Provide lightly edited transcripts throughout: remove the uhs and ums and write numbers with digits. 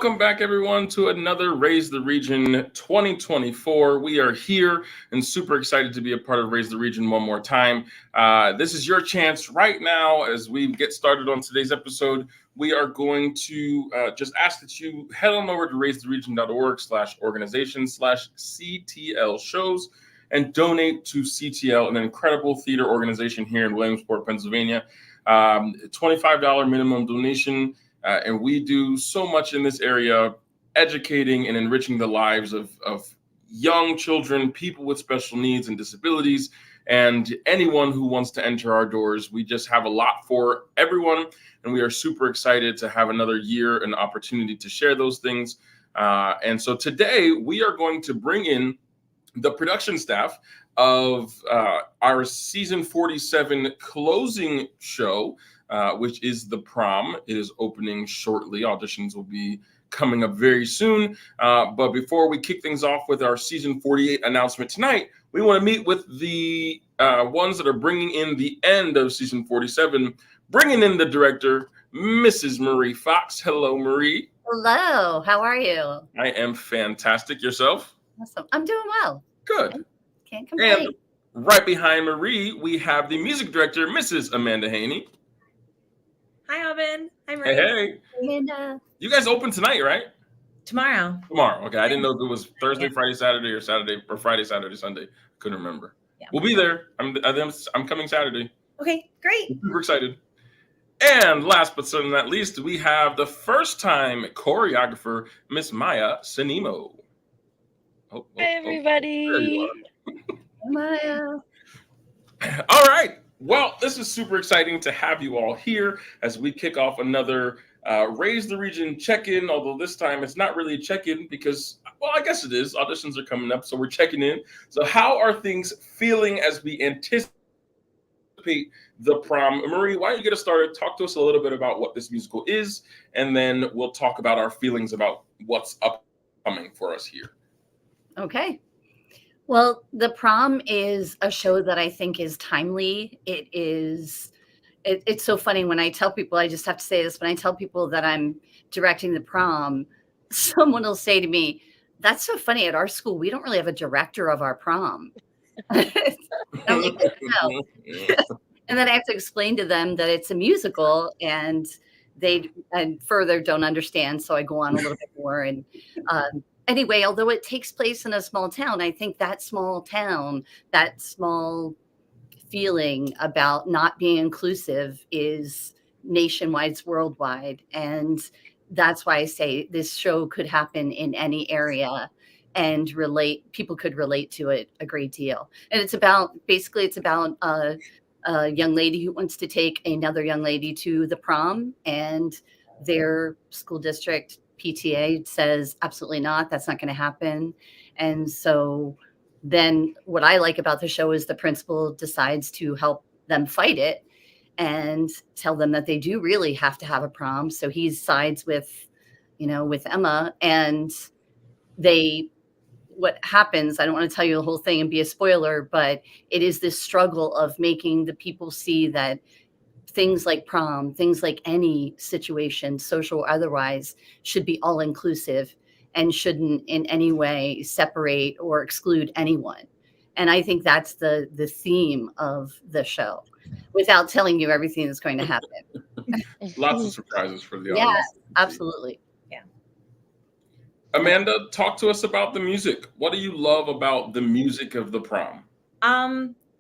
Welcome back, everyone, to another Raise the Region 2024. We are here and super excited to be a part of Raise the Region one more time. This is your chance right now as we get started on today's episode. We are going to just ask that you head on over to raisetheregion.org/organization/CTL shows and donate to CTL, an incredible theater organization here in Williamsport, Pennsylvania. $25 minimum donation. And we do so much in this area, educating and enriching the lives of young children, people with special needs and disabilities, and anyone who wants to enter our doors. We just have a lot for everyone, and we are super excited to have another year and opportunity to share those things. And so today we are going to bring in the production staff of our season 47 closing show, which is the PROM. It is opening shortly. Auditions will be coming up very soon. But before we kick things off with our season 48 announcement tonight, we want to meet with the ones that are bringing in the end of season 47, bringing in the director, Mrs. Marie Fox. Hello, Marie. Hello. How are you? I am fantastic. Yourself? Awesome. I'm doing well. Good. Can't complain. And right behind Marie, we have the music director, Mrs. Amanda Haney. Hi, Alvin. Hi, Marie. Hey. Amanda. You guys open tonight, right? Tomorrow. Okay. I didn't know if it was Thursday, Friday, Saturday, or Friday, Saturday, Sunday. Couldn't remember. Yeah. We'll be there. I'm coming Saturday. Okay, great. I'm super excited. And last but certainly not least, we have the first time choreographer, Miss Maya Sinimo. Hi, everybody. There you are. Maya. All right. Well, this is super exciting to have you all here as we kick off another Raise the Region check-in, although this time it's not really a check-in because, well, I guess it is. Auditions are coming up, so we're checking in. So how are things feeling as we anticipate the PROM? Marie, why don't you get us started? Talk to us a little bit about what this musical is, and then we'll talk about our feelings about what's upcoming for us here. Okay. Well, the PROM is a show that I think is timely. It's so funny when I tell people, I just have to say this, when I tell people that I'm directing the PROM, someone will say to me, that's so funny, at our school, we don't really have a director of our PROM. I'm like, no. And then I have to explain to them that it's a musical and they further don't understand. So I go on a little bit more. And anyway, although it takes place in a small town, I think that small town, that small feeling about not being inclusive is nationwide, it's worldwide. And that's why I say this show could happen in any area and people could relate to it a great deal. And it's about a young lady who wants to take another young lady to the PROM, and their school district PTA says, absolutely not, that's not going to happen. And so then what I like about the show is the principal decides to help them fight it and tell them that they do really have to have a PROM. So he sides with Emma, and what happens, I don't want to tell you the whole thing and be a spoiler, but it is this struggle of making the people see that things like PROM, things like any situation, social or otherwise, should be all inclusive and shouldn't in any way separate or exclude anyone. And I think that's the theme of the show, without telling you everything that's going to happen. Lots of surprises for the audience. Yeah, absolutely. Yeah. Amanda, talk to us about the music. What do you love about the music of the PROM?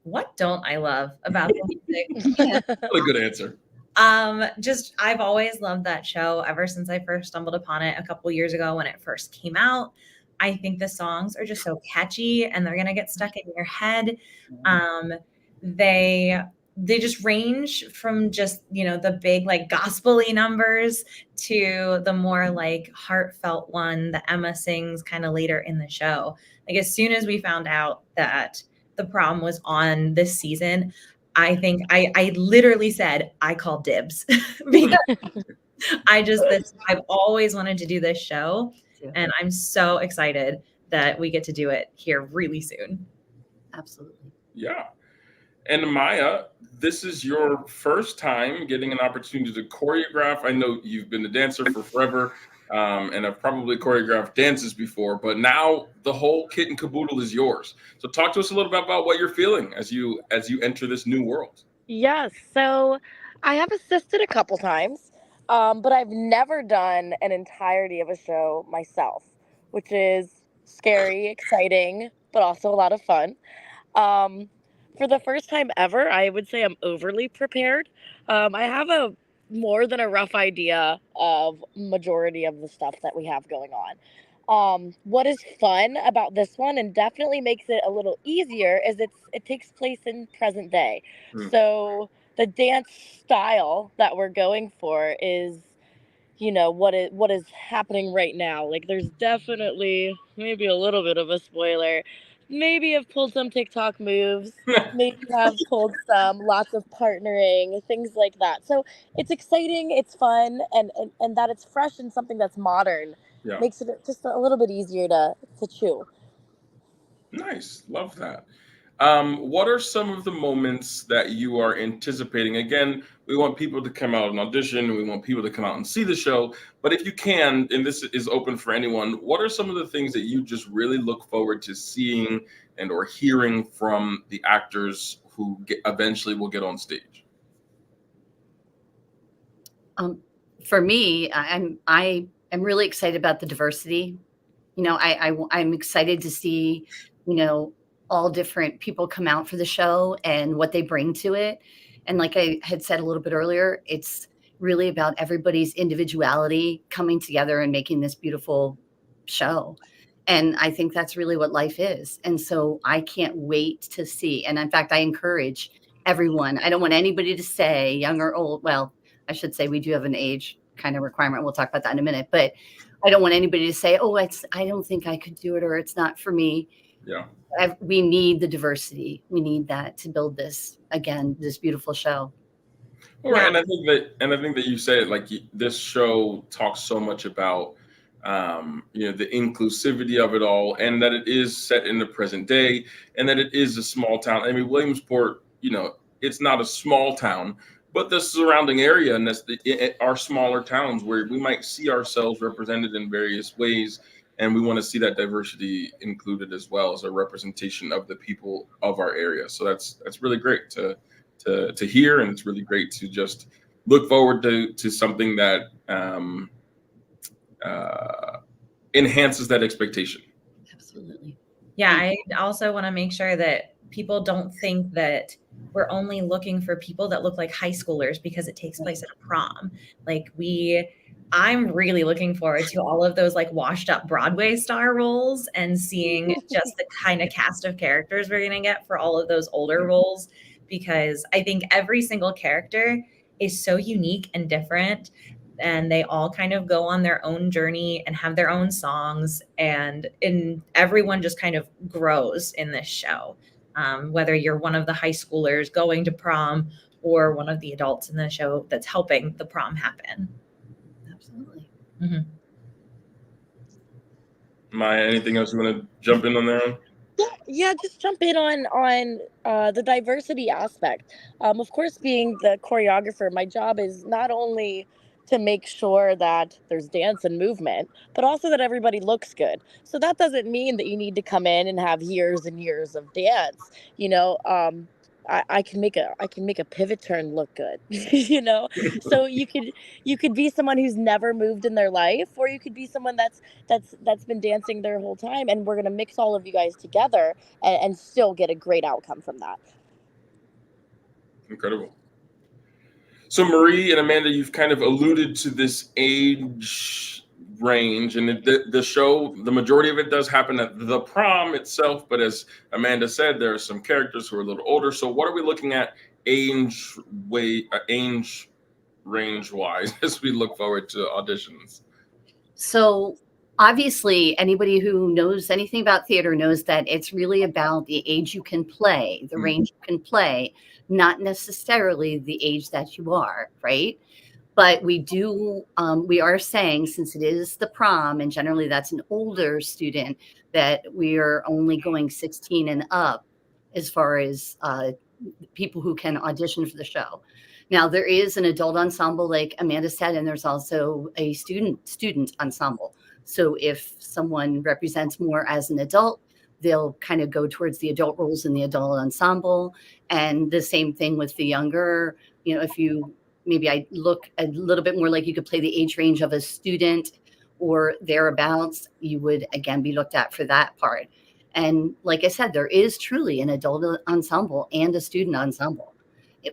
What don't I love about the music? What a good answer. I've always loved that show ever since I first stumbled upon it a couple years ago when it first came out. I think the songs are just so catchy and they're going to get stuck in your head. They just range from just, the big like gospel-y numbers to the more like heartfelt one that Emma sings kind of later in the show. Like as soon as we found out that the PROM was on this season, I think I literally said, I call dibs because I've always wanted to do this show, and I'm so excited that we get to do it here really soon. Absolutely. Yeah. And Maya, this is your first time getting an opportunity to choreograph. I know you've been a dancer for forever. and I've probably choreographed dances before, but now the whole kit and caboodle is yours. So talk to us a little bit about what you're feeling as you enter this new world. Yes, so I have assisted a couple times, but I've never done an entirety of a show myself, which is scary, exciting, but also a lot of fun. Um, for the first time ever, I would say I'm overly prepared. I have a more than a rough idea of majority of the stuff that we have going on. What is fun about this one and definitely makes it a little easier is it takes place in present day. Hmm. So the dance style that we're going for is what is happening right now. Like there's definitely maybe a little bit of a spoiler. Maybe I've pulled some TikTok moves. Maybe have pulled some lots of partnering, things like that. So it's exciting, it's fun, and that it's fresh and something that's modern Yeah. makes it just a little bit easier to chew. Nice. Love that. What are some of the moments that you are anticipating? Again, we want people to come out and audition. We want people to come out and see the show. But if you can, and this is open for anyone, what are some of the things that you just really look forward to seeing and or hearing from the actors who eventually will get on stage? For me, I am really excited about the diversity. I'm excited to see, all different people come out for the show and what they bring to it. And like I had said a little bit earlier, it's really about everybody's individuality coming together and making this beautiful show. And I think that's really what life is. And so I can't wait to see. And in fact, I encourage everyone. I don't want anybody to say, young or old. Well, I should say we do have an age kind of requirement. We'll talk about that in a minute. But I don't want anybody to say, "Oh, I don't think I could do it," or "It's not for me." Yeah. We need the diversity. We need that to build this beautiful show. All right, and I think that you said it like this show talks so much about the inclusivity of it all, and that it is set in the present day, and that it is a small town. I mean, Williamsport, it's not a small town, but the surrounding area and are smaller towns where we might see ourselves represented in various ways, and we want to see that diversity included as well as a representation of the people of our area. So that's really great to hear, and it's really great to just look forward to something that enhances that expectation. Absolutely. Yeah, I also want to make sure that people don't think that we're only looking for people that look like high schoolers because it takes place at a prom. I'm really looking forward to all of those like washed up Broadway star roles and seeing just the kind of cast of characters we're going to get for all of those older roles, because I think every single character is so unique and different, and they all kind of go on their own journey and have their own songs, and everyone just kind of grows in this show. Whether you're one of the high schoolers going to prom or one of the adults in the show that's helping the prom happen. Absolutely. Mm-hmm. Maya, anything else you want to jump in on there? Yeah, just jump in on the diversity aspect. Of course, being the choreographer, my job is not only to make sure that there's dance and movement, but also that everybody looks good. So that doesn't mean that you need to come in and have years and years of dance. I can make a pivot turn look good. So you could be someone who's never moved in their life, or you could be someone that's been dancing their whole time, and we're going to mix all of you guys together and still get a great outcome from that. Incredible. So Marie and Amanda, you've kind of alluded to this age range, and the show, the majority of it does happen at the prom itself, but as Amanda said, there are some characters who are a little older. So what are we looking at age range wise as we look forward to auditions? So obviously, anybody who knows anything about theater knows that it's really about the age you can play, the range you can play, not necessarily the age that you are, right? But we are saying, since it is the prom, and generally that's an older student, that we are only going 16 and up as far as people who can audition for the show. Now there is an adult ensemble, like Amanda said, and there's also a student ensemble. So if someone represents more as an adult, they'll kind of go towards the adult roles in the adult ensemble. And the same thing with the younger, if you maybe I look a little bit more like you could play the age range of a student or thereabouts, you would again be looked at for that part. And like I said, there is truly an adult ensemble and a student ensemble,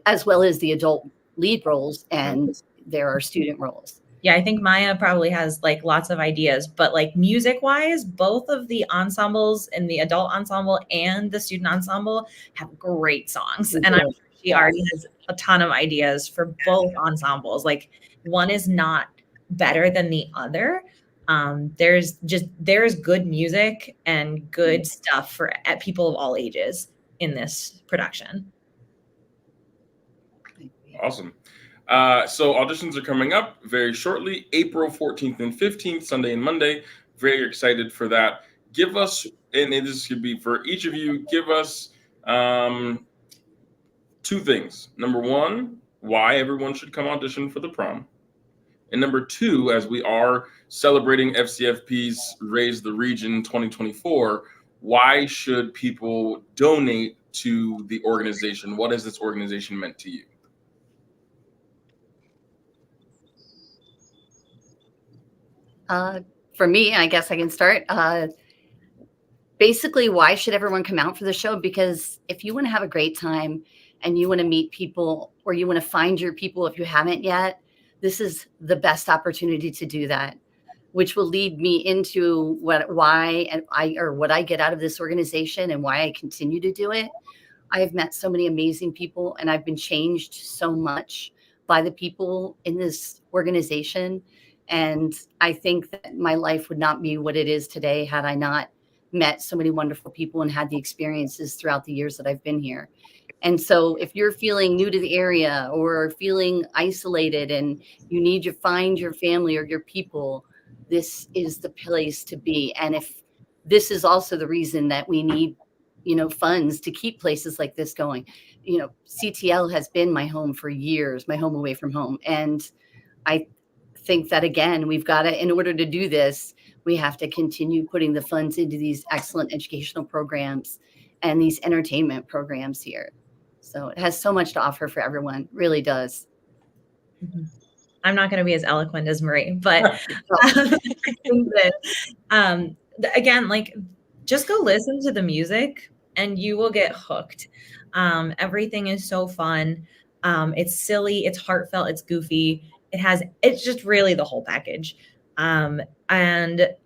as well as the adult lead roles, and there are student roles. Yeah, I think Maya probably has like lots of ideas, but like music wise, both of the ensembles and the adult ensemble and the student ensemble have great songs. And I'm sure she already has a ton of ideas for both ensembles. Like one is not better than the other. There's good music and good stuff for people of all ages in this production. Awesome. So auditions are coming up very shortly, April 14th and 15th, Sunday and Monday. Very excited for that. Give us, and this could be for each of you, give us two things. Number one, why everyone should come audition for the prom. And number two, as we are celebrating FCFP's Raise the Region 2024, why should people donate to the organization? What has this organization meant to you? For me, I guess I can start. Basically, why should everyone come out for the show? Because if you want to have a great time and you want to meet people, or you want to find your people if you haven't yet, this is the best opportunity to do that, which will lead me into what I get out of this organization and why I continue to do it. I've met so many amazing people, and I've been changed so much by the people in this organization. And I think that my life would not be what it is today had I not met so many wonderful people and had the experiences throughout the years that I've been here. And so if you're feeling new to the area or feeling isolated and you need to find your family or your people, this is the place to be. And if this is also the reason that we need, funds to keep places like this going. CTL has been my home for years, my home away from home. And I think that, again, we've got to, in order to do this, we have to continue putting the funds into these excellent educational programs and these entertainment programs here. So it has so much to offer for everyone, really does. I'm not going to be as eloquent as Marie, but I think that, again, like, just go listen to the music and you will get hooked. Everything is so fun. It's silly, it's heartfelt, it's goofy. It's just really the whole package. And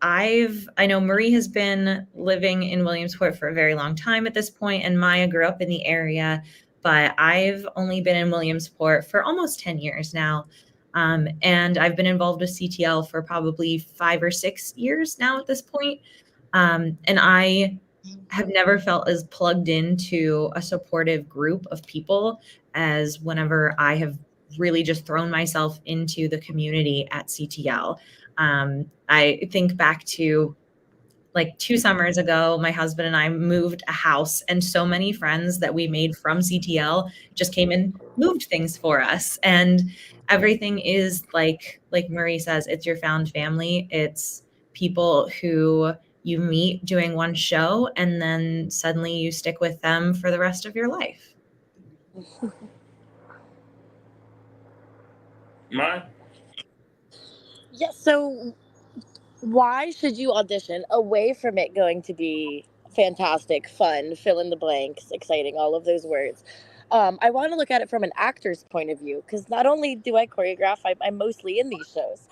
I know Marie has been living in Williamsport for a very long time at this point, and Maya grew up in the area, but I've only been in Williamsport for almost 10 years now. And I've been involved with CTL for probably 5 or 6 years now at this point. And I have never felt as plugged into a supportive group of people as whenever I have really just thrown myself into the community at CTL. I think back to like 2 summers ago, my husband and I moved a house, and so many friends that we made from CTL just came and moved things for us. And everything is like Marie says, it's your found family. It's people who you meet doing one show, and then suddenly you stick with them for the rest of your life. Maya? Yeah, so why should you audition away from it going to be fantastic, fun, fill in the blanks, exciting, all of those words? I want to look at it from an actor's point of view, because not only do I choreograph, I'm mostly in these shows.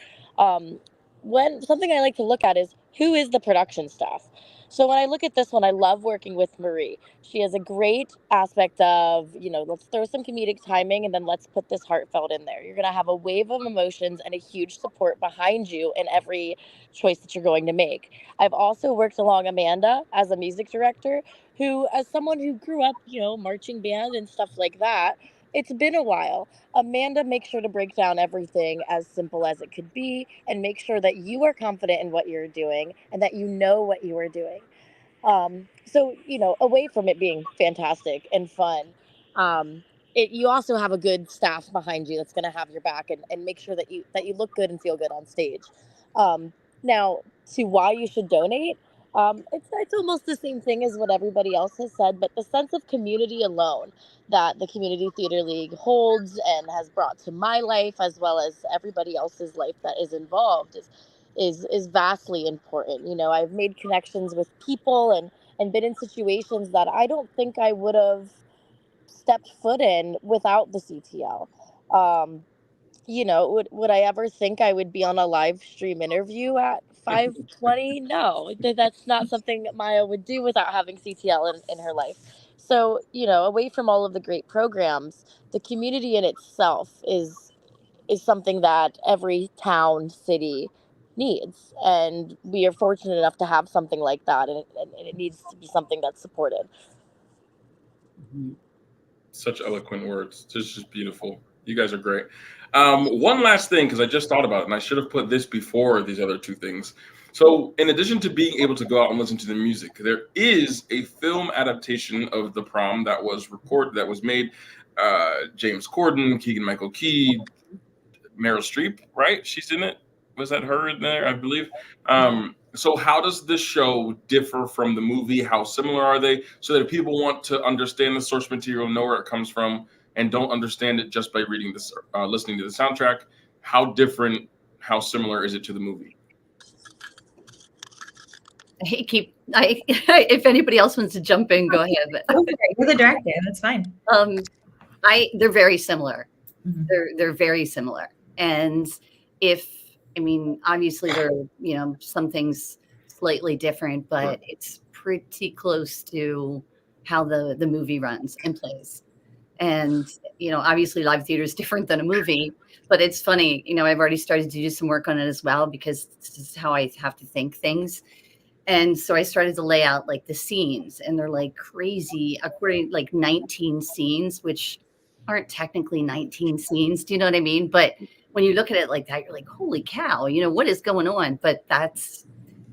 When something I like to look at is who is the production staff. So when I look at this one, I love working with Marie. She has a great aspect of, let's throw some comedic timing and then let's put this heartfelt in there. You're going to have a wave of emotions and a huge support behind you in every choice that you're going to make. I've also worked along Amanda as a music director, who, as someone who grew up, marching band and stuff like that, it's been a while. Amanda makes sure to break down everything as simple as it could be and make sure that you are confident in what you're doing and that you know what you are doing. So, away from it being fantastic and fun, you also have a good staff behind you that's going to have your back and make sure that you look good and feel good on stage. Now, to why you should donate, it's almost the same thing as what everybody else has said, but the sense of community alone that the Community Theater League holds and has brought to my life, as well as everybody else's life that is involved, is vastly important. You know, I've made connections with people and been in situations that I don't think I would have stepped foot in without the CTL. You know, would I ever think I would be on a live stream interview at 5:20? No, that's not something that Maya would do without having CTL in her life. So, you know, away from all of the great programs, the community in itself is something that every town, city needs. And we are fortunate enough to have something like that, and it needs to be something that's supported. Such eloquent words. It's just beautiful. You guys are great. One last thing, because I just thought about it, and I should have put this before these other two things. So, in addition to being able to go out and listen to the music, there is a film adaptation of The Prom that was made. James Corden, Keegan-Michael Key, Meryl Streep, right? She's in it. Was that her in there? I believe. So how does this show differ from the movie? How similar are they? So that if people want to understand the source material, know where it comes from, and don't understand it just by reading this, listening to the soundtrack, how different, how similar is it to the movie? If anybody else wants to jump in, go ahead. You're the director. That's fine. They're very similar. Mhm. They're very similar. And obviously there are, some things slightly different, but Right. it's pretty close to how the movie runs and plays. And, obviously live theater is different than a movie, but it's funny, I've already started to do some work on it as well, because this is how I have to think things. And so I started to lay out like the scenes, and they're like crazy, according like 19 scenes, which aren't technically 19 scenes. Do you know what I mean? But when you look at it like that, you're like, holy cow, what is going on? But that's,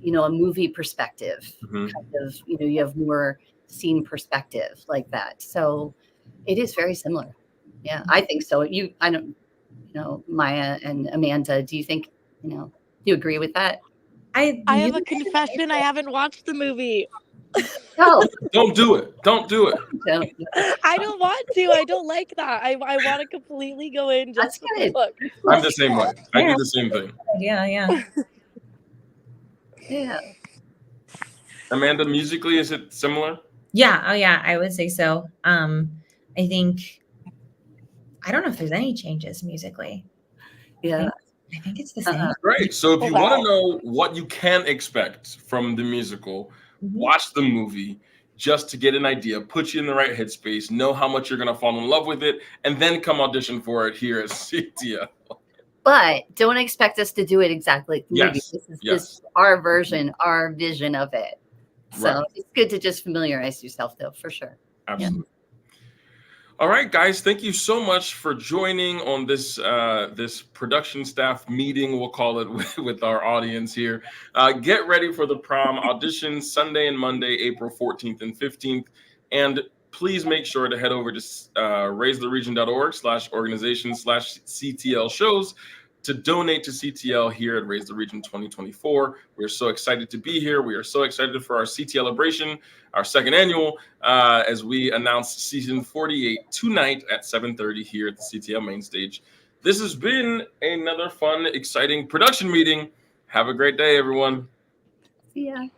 a movie perspective, Mhm. kind of, you have more scene perspective like that. So it is very similar. Yeah, I think so. I don't, Maya and Amanda, do you think, do you agree with that? I have a confession. I haven't watched the movie. No, Don't do it. Don't do it. don't. I don't want to. I don't like that. I want to completely go in That's just with good. the book. I'm the same way. I do the same thing. Yeah. Yeah. Amanda, musically, is it similar? Yeah. Oh, yeah. I would say so. I think, I don't know if there's any changes musically. Yeah. I think it's the same. Great. So if you Wow. want to know what you can expect from the musical, watch the movie just to get an idea, put you in the right headspace, know how much you're going to fall in love with it, and then come audition for it here at CTL. But don't expect us to do it exactly like the movie. Yes. This is Yes. our version, our vision of it. So Right. it's good to just familiarize yourself, though, for sure. Absolutely. All right, guys, thank you so much for joining on this this production staff meeting, we'll call it, with our audience here. Get ready for the prom audition Sunday and Monday, April 14th and 15th. And please make sure to head over to raisetheregion.org/organization/CTL shows to donate to CTL here at Raise the Region 2024. We're so excited to be here. We are so excited for our CTLebration, our second annual, as we announce season 48 tonight at 7:30 here at the CTL main stage. This has been another fun, exciting production meeting. Have a great day, everyone. See ya.